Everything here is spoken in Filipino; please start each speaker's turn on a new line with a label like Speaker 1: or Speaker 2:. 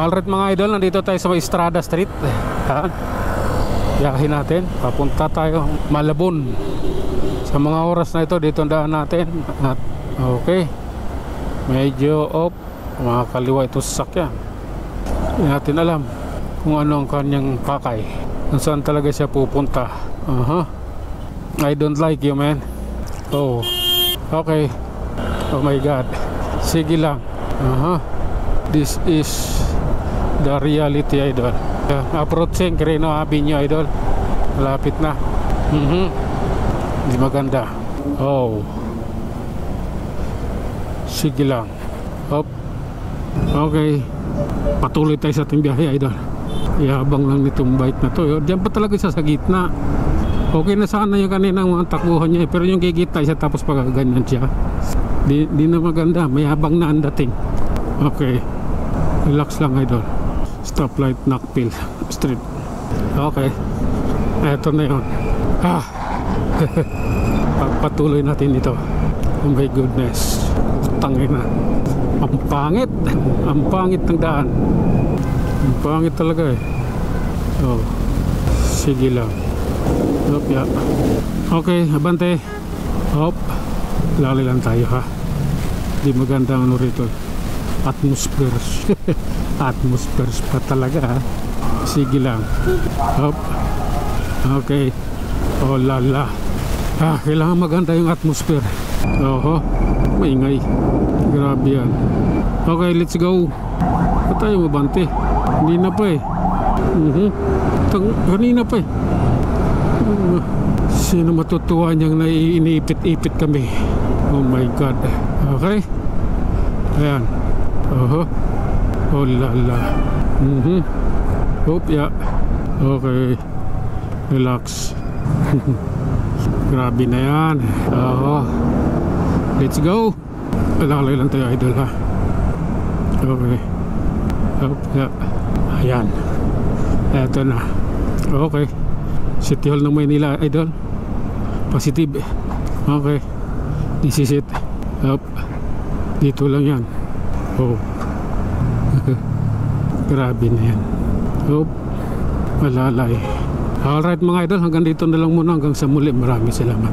Speaker 1: Alright mga idol, nandito tayo sa Estrada Street. Biyahin natin, papunta tayo Malabon. Sa mga oras na ito, dito daan natin. At okay, medyo off, makakaliwa ito sa sakyan. Hindi natin alam kung ano ang kanyang pakay, kung saan talaga siya pupunta. I don't like you, man. Oh, okay. Oh my god, sige lang. This is the reality, idol. Approaching Quirino Avenue, idol. Malapit na. Hindi maganda. Oh, sige lang. Hop. Okay, patuloy tayo sa ating biyahe, idol. Iabang lang nitong bike na to. Diyan pa talaga siya sa gitna. Okay na sana yung kaninang mga takbuhan niya, pero yung gigit tayo siya tapos pag ganyan siya, di na maganda. May habang na ang dating. Okay, relax lang, idol. Stoplight, Knockpill Street. Okay, eto na yun. Pagpatuloy natin ito. Oh my goodness, tangin na. Ang pangit. Ang pangit ng daan. Ang pangit talaga eh. Oh, sige lang. Hop, yeah. Okay, abante. Hop, lali lang tayo, ha. Di maganda ano rito. Atmospheres. Atmospheres pa talaga, ha. Sige lang. Hop. Okay. Oh lala. Kailangan maganda yung atmosphere. Oho, maingay. Grabe yan. Okay, let's go. Ba't tayo mabante? Hindi na pa eh. Kanina pa eh. Sino matutuwa niyang iniipit-ipit kami? Oh my god. Okay. Ayan. Oh lala. Hope ya. Okay, relax. Grabe na yan. Let's go. Lalay lang tayo, idol, ha. Okay. Hope ya. Ayan, eto na. Okay, City Hall ng Maynila, idol. Positive. Okay, this is it. Up. Dito lang yan. Oh. Grabe na yan. Oh, malalay. Alright mga idol, hanggang dito na lang muna. Hanggang sa muli, maraming salamat.